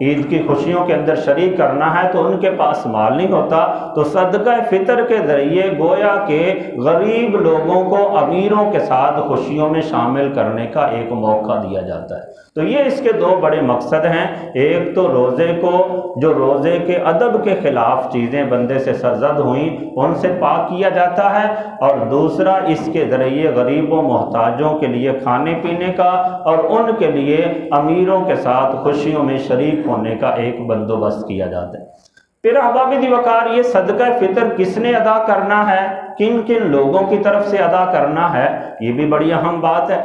عید کی خوشیوں کے اندر شریک کرنا ہے تو ان کے پاس مال نہیں ہوتا، تو صدقہ فطر کے ذریعے گویا کہ غریب لوگوں کو امیروں کے ساتھ خوشیوں میں شامل کرنے کا ایک موقع دیا جاتا ہے۔ تو یہ اس کے دو بڑے مقصد ہیں، ایک تو روزے کو جو روزے کے ادب کے خلاف چیزیں بندے سے سرزد ہوئیں ان سے پاک کیا جاتا ہے، اور دوسرا اس کے ذریعے غریبوں محتاجوں کے لیے کھانے پینے کا اور ان کے لیے امیروں کے ساتھ خوشیوں میں شریک ہونے کا ایک بندوبست کیا جاتا ہے۔ پھر احباب دی وقار، یہ صدقہ فطر کس نے ادا کرنا ہے، کن کن لوگوں کی طرف سے ادا کرنا ہے، یہ بھی بڑی اہم بات ہے۔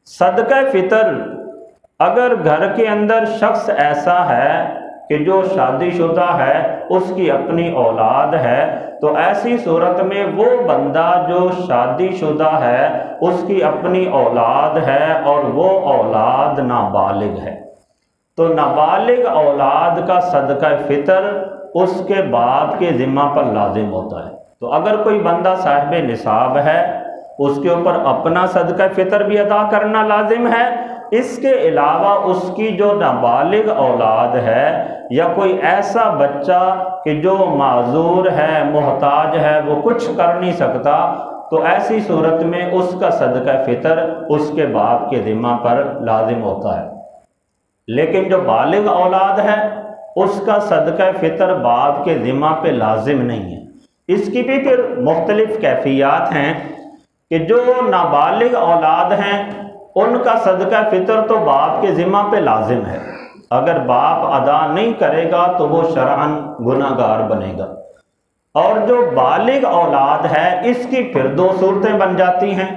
صدقہ فطر اگر گھر کے اندر شخص ایسا ہے کہ جو شادی شدہ ہے، اس کی اپنی اولاد ہے، تو ایسی صورت میں وہ بندہ جو شادی شدہ ہے اس کی اپنی اولاد ہے اور وہ اولاد نابالغ ہے، تو نابالغ اولاد کا صدقہ فطر اس کے باپ کے ذمہ پر لازم ہوتا ہے۔ تو اگر کوئی بندہ صاحب نصاب ہے اس کے اوپر اپنا صدقہ فطر بھی ادا کرنا لازم ہے، اس کے علاوہ اس کی جو نابالغ اولاد ہے یا کوئی ایسا بچہ کہ جو معذور ہے، محتاج ہے، وہ کچھ کر نہیں سکتا، تو ایسی صورت میں اس کا صدقہ فطر اس کے باپ کے ذمہ پر لازم ہوتا ہے۔ لیکن جو بالغ اولاد ہے اس کا صدقہ فطر باپ کے ذمہ پہ لازم نہیں ہے۔ اس کی بھی پھر مختلف کیفیات ہیں کہ جو نابالغ اولاد ہیں ان کا صدقہ فطر تو باپ کے ذمہ پہ لازم ہے، اگر باپ ادا نہیں کرے گا تو وہ شرعاً گناہ گار بنے گا۔ اور جو بالغ اولاد ہے اس کی پھر دو صورتیں بن جاتی ہیں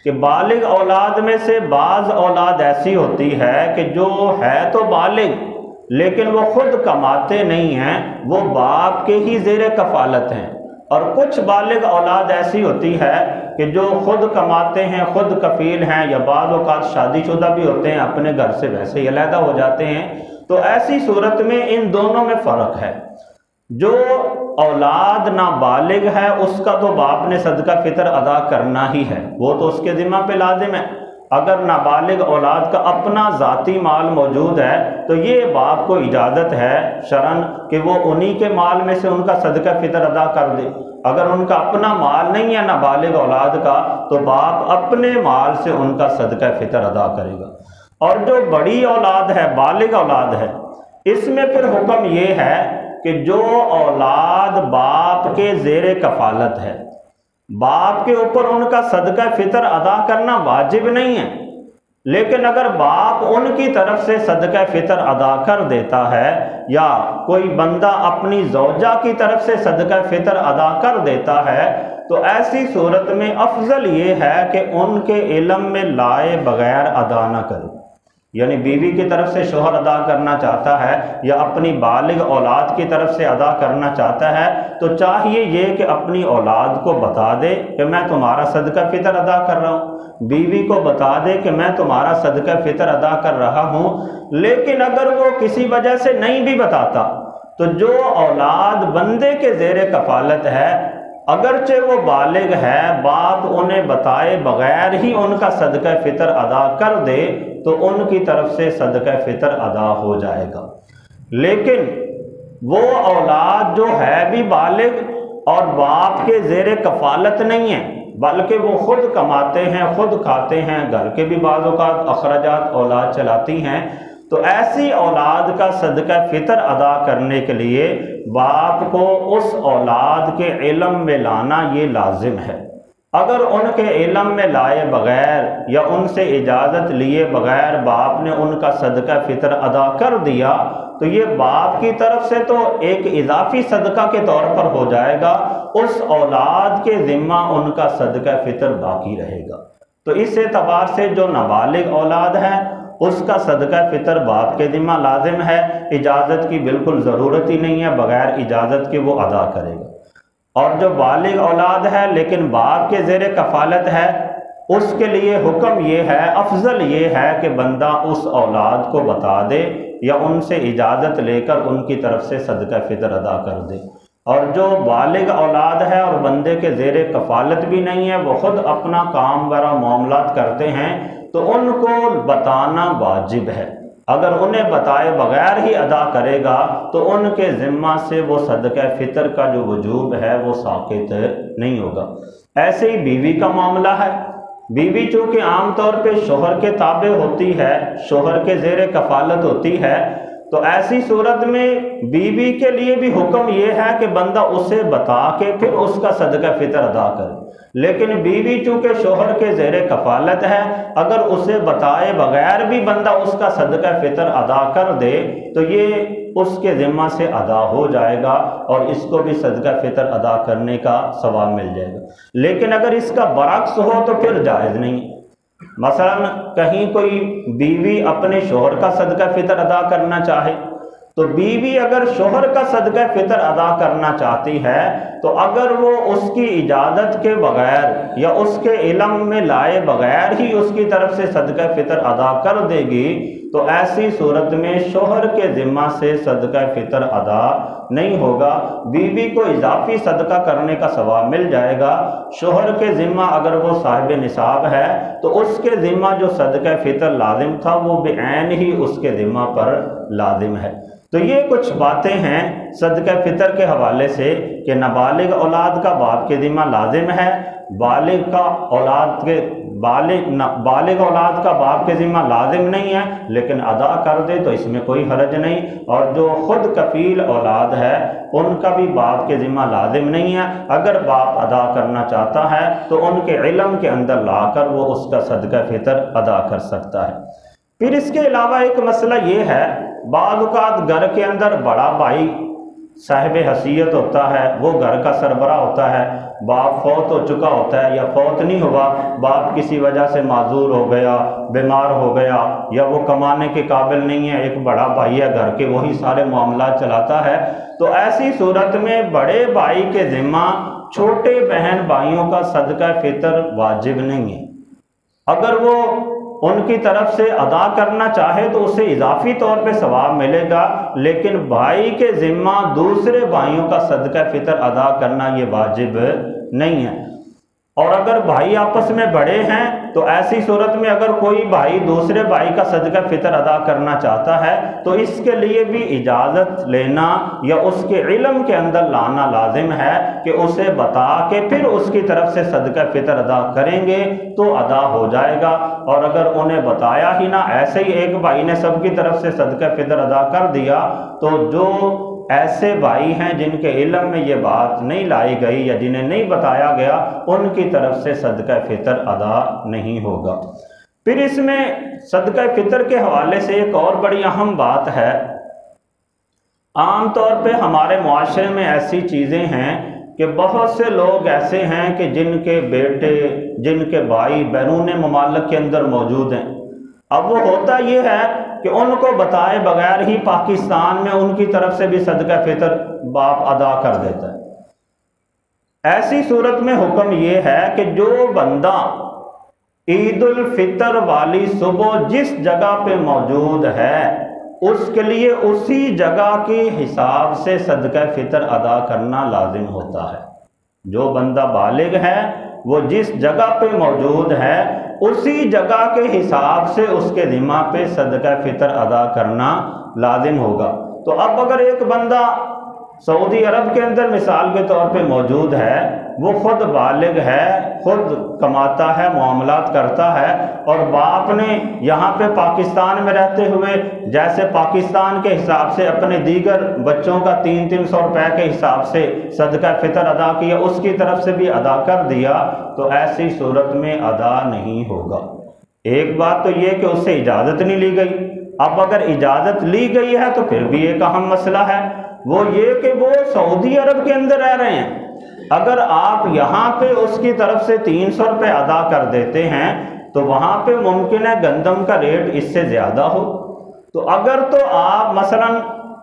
کہ بالغ اولاد میں سے بعض اولاد ایسی ہوتی ہے کہ جو ہے تو بالغ لیکن وہ خود کماتے نہیں ہیں، وہ باپ کے ہی زیر کفالت ہیں، اور کچھ بالغ اولاد ایسی ہوتی ہے کہ جو خود کماتے ہیں، خود کفیل ہیں، یا بعض اوقات شادی شدہ بھی ہوتے ہیں، اپنے گھر سے ویسے ہی علیحدہ ہو جاتے ہیں۔ تو ایسی صورت میں ان دونوں میں فرق ہے۔ جو اولاد نابالغ ہے اس کا تو باپ نے صدقہ فطر ادا کرنا ہی ہے، وہ تو اس کے ذمہ پہ لازم ہے۔ اگر نابالغ اولاد کا اپنا ذاتی مال موجود ہے تو یہ باپ کو اجازت ہے شرعاً کہ وہ انہی کے مال میں سے ان کا صدقہ فطر ادا کر دے۔ اگر ان کا اپنا مال نہیں ہے نابالغ اولاد کا تو باپ اپنے مال سے ان کا صدقہ فطر ادا کرے گا۔ اور جو بڑی اولاد ہے، بالغ اولاد ہے، اس میں پھر حکم یہ ہے کہ جو اولاد باپ کے زیر کفالت ہے، باپ کے اوپر ان کا صدقہ فطر ادا کرنا واجب نہیں ہے، لیکن اگر باپ ان کی طرف سے صدقہ فطر ادا کر دیتا ہے یا کوئی بندہ اپنی زوجہ کی طرف سے صدقہ فطر ادا کر دیتا ہے تو ایسی صورت میں افضل یہ ہے کہ ان کے علم میں لائے بغیر ادا نہ کرے۔ یعنی بیوی کی طرف سے شوہر ادا کرنا چاہتا ہے یا اپنی بالغ اولاد کی طرف سے ادا کرنا چاہتا ہے تو چاہیے یہ کہ اپنی اولاد کو بتا دے کہ میں تمہارا صدقہ فطر ادا کر رہا ہوں، بیوی کو بتا دے کہ میں تمہارا صدقہ فطر ادا کر رہا ہوں۔ لیکن اگر وہ کسی وجہ سے نہیں بھی بتاتا تو جو اولاد بندے کے زیر کفالت ہے اگرچہ وہ بالغ ہے، باپ انہیں بتائے بغیر ہی ان کا صدقہ فطر ادا کر دے تو ان کی طرف سے صدقہ فطر ادا ہو جائے گا۔ لیکن وہ اولاد جو ہے بھی بالغ اور باپ کے زیر کفالت نہیں ہے بلکہ وہ خود کماتے ہیں، خود کھاتے ہیں، گھر کے بھی بعض اوقات اخراجات اولاد چلاتی ہیں، تو ایسی اولاد کا صدقہ فطر ادا کرنے کے لیے باپ کو اس اولاد کے علم میں لانا یہ لازم ہے۔ اگر ان کے علم میں لائے بغیر یا ان سے اجازت لیے بغیر باپ نے ان کا صدقہ فطر ادا کر دیا تو یہ باپ کی طرف سے تو ایک اضافی صدقہ کے طور پر ہو جائے گا، اس اولاد کے ذمہ ان کا صدقہ فطر باقی رہے گا۔ تو اس اعتبار سے جو نابالغ اولاد ہے اس کا صدقہ فطر باپ کے ذمہ لازم ہے، اجازت کی بالکل ضرورت ہی نہیں ہے، بغیر اجازت کے وہ ادا کرے گا۔ اور جو بالغ اولاد ہے لیکن باپ کے زیر کفالت ہے اس کے لیے حکم یہ ہے، افضل یہ ہے کہ بندہ اس اولاد کو بتا دے یا ان سے اجازت لے کر ان کی طرف سے صدقہ فطر ادا کر دے۔ اور جو بالغ اولاد ہے اور بندے کے زیر کفالت بھی نہیں ہے، وہ خود اپنا کام وغیرہ معاملات کرتے ہیں تو ان کو بتانا واجب ہے۔ اگر انہیں بتائے بغیر ہی ادا کرے گا تو ان کے ذمہ سے وہ صدقہ فطر کا جو وجوب ہے وہ ساقط نہیں ہوگا۔ ایسے ہی بیوی کا معاملہ ہے۔ بیوی چونکہ عام طور پہ شوہر کے تابع ہوتی ہے، شوہر کے زیر کفالت ہوتی ہے، تو ایسی صورت میں بیوی کے لیے بھی حکم یہ ہے کہ بندہ اسے بتا کے پھر اس کا صدقہ فطر ادا کرے۔ لیکن بیوی چونکہ شوہر کے زیر کفالت ہے، اگر اسے بتائے بغیر بھی بندہ اس کا صدقہ فطر ادا کر دے تو یہ اس کے ذمہ سے ادا ہو جائے گا اور اس کو بھی صدقہ فطر ادا کرنے کا ثواب مل جائے گا۔ لیکن اگر اس کا برعکس ہو تو پھر جائز نہیں۔ مثلا کہیں کوئی بیوی اپنے شوہر کا صدقہ فطر ادا کرنا چاہے تو بیوی اگر شوہر کا صدقہ فطر ادا کرنا چاہتی ہے تو اگر وہ اس کی اجازت کے بغیر یا اس کے علم میں لائے بغیر ہی اس کی طرف سے صدقہ فطر ادا کر دے گی تو ایسی صورت میں شوہر کے ذمہ سے صدقہ فطر ادا نہیں ہوگا، بیوی کو اضافی صدقہ کرنے کا ثواب مل جائے گا۔ شوہر کے ذمہ اگر وہ صاحب نصاب ہے تو اس کے ذمہ جو صدقہ فطر لازم تھا وہ بعین ہی اس کے ذمہ پر لازم ہے۔ تو یہ کچھ باتیں ہیں صدقہ فطر کے حوالے سے کہ نابالغ اولاد کا باپ کے ذمہ لازم ہے، بالغ اولاد کا باپ کے ذمہ لازم نہیں ہے، لیکن ادا کر دے تو اس میں کوئی حرج نہیں۔ اور جو خود کفیل اولاد ہے ان کا بھی باپ کے ذمہ لازم نہیں ہے، اگر باپ ادا کرنا چاہتا ہے تو ان کے علم کے اندر لا کر وہ اس کا صدقہ فطر ادا کر سکتا ہے۔ پھر اس کے علاوہ ایک مسئلہ یہ ہے، بعض اوقات گھر کے اندر بڑا بھائی صاحب حیثیت ہوتا ہے، وہ گھر کا سربراہ ہوتا ہے، باپ فوت ہو چکا ہوتا ہے یا فوت نہیں ہوا، باپ کسی وجہ سے معذور ہو گیا، بیمار ہو گیا یا وہ کمانے کے قابل نہیں ہے، ایک بڑا بھائی ہے گھر کے، وہی سارے معاملات چلاتا ہے، تو ایسی صورت میں بڑے بھائی کے ذمہ چھوٹے بہن بھائیوں کا صدقہ فطر واجب نہیں ہے۔ اگر وہ ان کی طرف سے ادا کرنا چاہے تو اسے اضافی طور پہ ثواب ملے گا، لیکن بھائی کے ذمہ دوسرے بھائیوں کا صدقہ فطر ادا کرنا یہ واجب نہیں ہے۔ اور اگر بھائی آپس میں بڑے ہیں تو ایسی صورت میں اگر کوئی بھائی دوسرے بھائی کا صدقہ فطر ادا کرنا چاہتا ہے تو اس کے لیے بھی اجازت لینا یا اس کے علم کے اندر لانا لازم ہے کہ اسے بتا کے پھر اس کی طرف سے صدقہ فطر ادا کریں گے تو ادا ہو جائے گا۔ اور اگر انہیں بتایا ہی نہ، ایسے ہی ایک بھائی نے سب کی طرف سے صدقہ فطر ادا کر دیا تو جو ایسے بھائی ہیں جن کے علم میں یہ بات نہیں لائی گئی یا جنہیں نہیں بتایا گیا ان کی طرف سے صدقہ فطر ادا نہیں ہوگا۔ پھر اس میں صدقہ فطر کے حوالے سے ایک اور بڑی اہم بات ہے، عام طور پہ ہمارے معاشرے میں ایسی چیزیں ہیں کہ بہت سے لوگ ایسے ہیں کہ جن کے بیٹے جن کے بھائی بیرون ممالک کے اندر موجود ہیں، اب وہ ہوتا یہ ہے کہ ان کو بتائے بغیر ہی پاکستان میں ان کی طرف سے بھی صدقہ فطر باپ ادا کر دیتا ہے۔ ایسی صورت میں حکم یہ ہے کہ جو بندہ عید الفطر والی صبح جس جگہ پہ موجود ہے اس کے لیے اسی جگہ کے حساب سے صدقہ فطر ادا کرنا لازم ہوتا ہے۔ جو بندہ بالغ ہے وہ جس جگہ پہ موجود ہے اسی جگہ کے حساب سے اس کے ذمہ پہ صدقہ فطر ادا کرنا لازم ہوگا۔ تو اب اگر ایک بندہ سعودی عرب کے اندر مثال کے طور پہ موجود ہے، وہ خود بالغ ہے، خود کماتا ہے، معاملات کرتا ہے، اور باپ نے یہاں پہ پاکستان میں رہتے ہوئے جیسے پاکستان کے حساب سے اپنے دیگر بچوں کا 300 روپے کے حساب سے صدقہ فطر ادا کیا، اس کی طرف سے بھی ادا کر دیا، تو ایسی صورت میں ادا نہیں ہوگا۔ ایک بات تو یہ کہ اس سے اجازت نہیں لی گئی، اب اگر اجازت لی گئی ہے تو پھر بھی ایک اہم مسئلہ ہے، وہ یہ کہ وہ سعودی عرب کے اندر رہ رہے ہیں۔ اگر آپ یہاں پہ اس کی طرف سے 300 روپے ادا کر دیتے ہیں تو وہاں پہ ممکن ہے گندم کا ریٹ اس سے زیادہ ہو، تو اگر تو آپ مثلا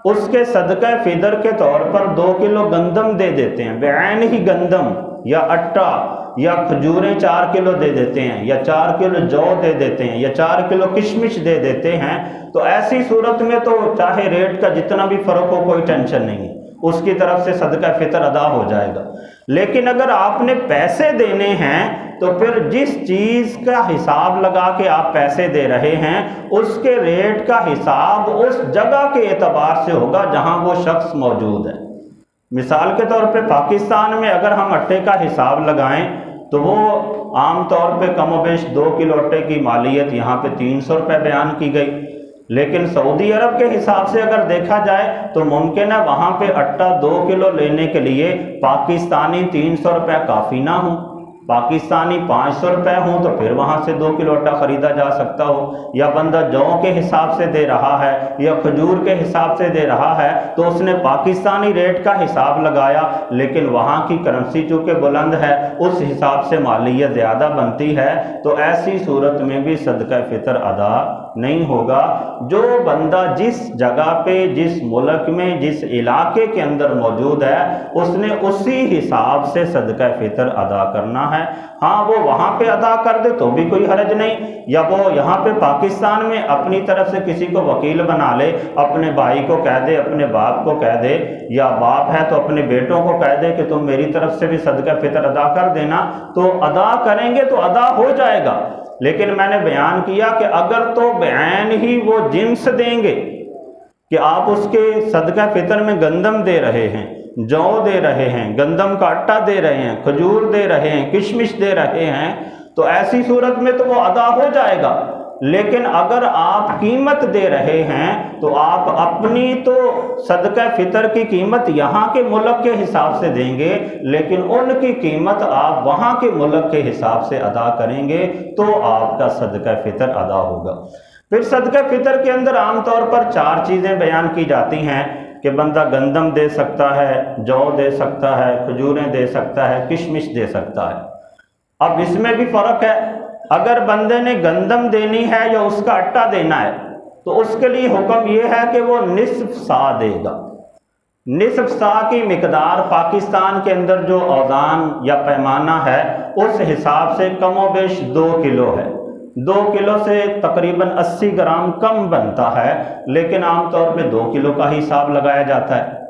اس کے صدقہ فطر کے طور پر 2 کلو گندم دے دیتے ہیں، بعین ہی گندم یا اٹا یا کھجوریں 4 کلو دے دیتے ہیں یا 4 کلو جو دے دیتے ہیں یا 4 کلو کشمش دے دیتے ہیں، تو ایسی صورت میں تو چاہے ریٹ کا جتنا بھی فرق ہو کوئی ٹینشن نہیں ہے۔ اس کی طرف سے صدقہ فطر ادا ہو جائے گا۔ لیکن اگر آپ نے پیسے دینے ہیں تو پھر جس چیز کا حساب لگا کے آپ پیسے دے رہے ہیں اس کے ریٹ کا حساب اس جگہ کے اعتبار سے ہوگا جہاں وہ شخص موجود ہے۔ مثال کے طور پہ پاکستان میں اگر ہم اٹے کا حساب لگائیں تو وہ عام طور پہ کم و بیش 2 کلو اٹے کی مالیت یہاں پہ 300 روپے بیان کی گئی، لیکن سعودی عرب کے حساب سے اگر دیکھا جائے تو ممکن ہے وہاں پہ اٹا 2 کلو لینے کے لیے پاکستانی 300 روپے کافی نہ ہوں، پاکستانی 500 روپے ہوں تو پھر وہاں سے 2 کلو آٹا خریدا جا سکتا ہو، یا بندہ جو کے حساب سے دے رہا ہے یا کھجور کے حساب سے دے رہا ہے تو اس نے پاکستانی ریٹ کا حساب لگایا، لیکن وہاں کی کرنسی چونکہ بلند ہے اس حساب سے مالیت زیادہ بنتی ہے، تو ایسی صورت میں بھی صدقہ فطر ادا نہیں ہوگا۔ جو بندہ جس جگہ پہ، جس ملک میں، جس علاقے کے اندر موجود ہے اس نے اسی حساب سے صدقہ فطر ادا کرنا ہے۔ ہاں وہ وہاں پہ ادا کر دے تو بھی کوئی حرج نہیں، یا وہ یہاں پہ پاکستان میں اپنی طرف سے کسی کو وکیل بنا لے، اپنے بھائی کو کہہ دے، اپنے باپ کو کہہ دے، یا باپ ہے تو اپنے بیٹوں کو کہہ دے کہ تم میری طرف سے بھی صدقہ فطر ادا کر دینا، تو ادا کریں گے تو ادا ہو جائے گا۔ لیکن میں نے بیان کیا کہ اگر تو بعین ہی وہ جنس دیں گے کہ آپ اس کے صدقہ فطر میں گندم دے رہے ہیں، جو دے رہے ہیں، گندم کا آٹا دے رہے ہیں، کھجور دے رہے ہیں، کشمش دے رہے ہیں، تو ایسی صورت میں تو وہ ادا ہو جائے گا۔ لیکن اگر آپ قیمت دے رہے ہیں تو آپ اپنی تو صدقہ فطر کی قیمت یہاں کے ملک کے حساب سے دیں گے، لیکن ان کی قیمت آپ وہاں کے ملک کے حساب سے ادا کریں گے تو آپ کا صدقہ فطر ادا ہوگا۔ پھر صدقہ فطر کے اندر عام طور پر 4 چیزیں بیان کی جاتی ہیں کہ بندہ گندم دے سکتا ہے، جو دے سکتا ہے، کھجوریں دے سکتا ہے، کشمش دے سکتا ہے۔ اب اس میں بھی فرق ہے، اگر بندے نے گندم دینی ہے یا اس کا آٹا دینا ہے تو اس کے لیے حکم یہ ہے کہ وہ نصف سا دے گا۔ نصف سا کی مقدار پاکستان کے اندر جو اوزان یا پیمانہ ہے اس حساب سے کم و بیش 2 کلو ہے۔ 2 کلو سے تقریباً 80 گرام کم بنتا ہے، لیکن عام طور پہ 2 کلو کا ہی حساب لگایا جاتا ہے۔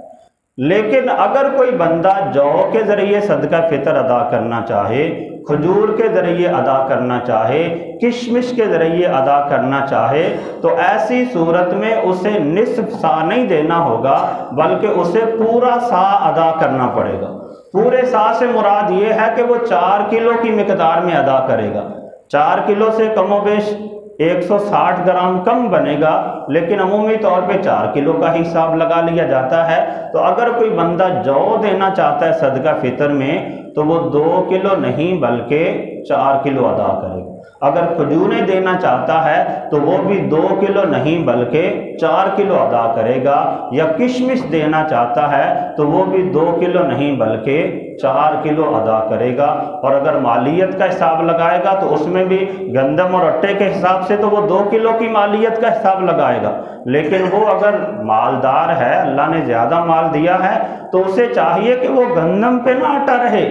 لیکن اگر کوئی بندہ جو کے ذریعے صدقہ فطر ادا کرنا چاہے، کھجور کے ذریعے ادا کرنا چاہے، کشمش کے ذریعے ادا کرنا چاہے، تو ایسی صورت میں اسے نصف سا نہیں دینا ہوگا بلکہ اسے پورا سا ادا کرنا پڑے گا۔ پورے سا سے مراد یہ ہے کہ وہ 4 کلو کی مقدار میں ادا کرے گا۔ 4 کلو سے کم و بیش 160 گرام کم بنے گا، لیکن عمومی طور پہ 4 کلو کا ہی حساب لگا لیا جاتا ہے۔ تو اگر کوئی بندہ جو دینا چاہتا ہے صدقہ فطر میں تو وہ 2 کلو نہیں بلکہ 4 کلو ادا کرے گا۔ اگر کھجوریں دینا چاہتا ہے تو وہ بھی 2 کلو نہیں بلکہ 4 کلو ادا کرے گا، یا کشمش دینا چاہتا ہے تو وہ بھی 2 کلو نہیں بلکہ 4 کلو ادا کرے گا۔ اور اگر مالیت کا حساب لگائے گا تو اس میں بھی گندم اور اٹے کے حساب سے تو وہ 2 کلو کی مالیت کا حساب لگائے گا، لیکن وہ اگر مالدار ہے، اللہ نے زیادہ مال دیا ہے، تو اسے چاہیے کہ وہ گندم پہ نہ اٹا رہے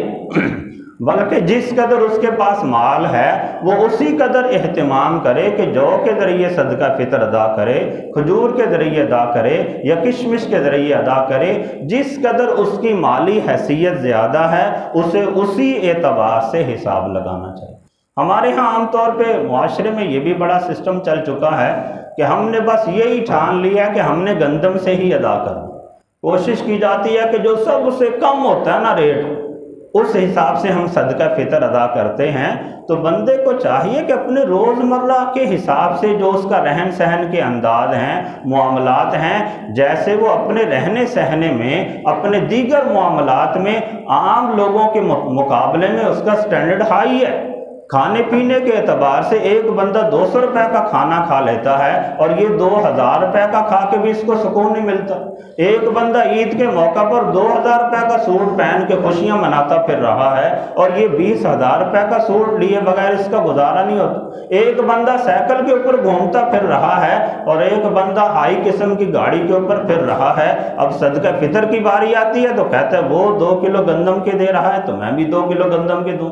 بلکہ جس قدر اس کے پاس مال ہے وہ اسی قدر اہتمام کرے کہ جو کے ذریعے صدقہ فطر ادا کرے، کھجور کے ذریعے ادا کرے یا کشمش کے ذریعے ادا کرے۔ جس قدر اس کی مالی حیثیت زیادہ ہے اسے اسی اعتبار سے حساب لگانا چاہیے۔ ہمارے ہاں عام طور پہ معاشرے میں یہ بھی بڑا سسٹم چل چکا ہے کہ ہم نے بس یہی ٹھان لیا کہ ہم نے گندم سے ہی ادا کرنا۔ کوشش کی جاتی ہے کہ جو سب سے کم ہوتا ہے نا ریٹ، اس حساب سے ہم صدقہ فطر ادا کرتے ہیں۔ تو بندے کو چاہیے کہ اپنے روزمرہ کے حساب سے جو اس کا رہن سہن کے انداز ہیں، معاملات ہیں، جیسے وہ اپنے رہنے سہنے میں، اپنے دیگر معاملات میں عام لوگوں کے مقابلے میں اس کا سٹینڈرڈ ہائی ہے۔ کھانے پینے کے اعتبار سے ایک بندہ 200 روپے کا کھانا کھا لیتا ہے اور یہ 2000 روپے کا کھا کے بھی اس کو سکون نہیں ملتا۔ ایک بندہ عید کے موقع پر 2000 روپے کا سوٹ پہن کے خوشیاں مناتا پھر رہا ہے اور یہ 20,000 روپے کا سوٹ لیے بغیر اس کا گزارا نہیں ہوتا۔ ایک بندہ سائیکل کے اوپر گھومتا پھر رہا ہے اور ایک بندہ ہائی قسم کی گاڑی کے اوپر پھر رہا ہے۔ اب صدقہ فطر کی باری آتی ہے تو کہتا ہے وہ 2 کلو گندم کے دے رہا ہے تو میں بھی 2 کلو گندم کے دوں۔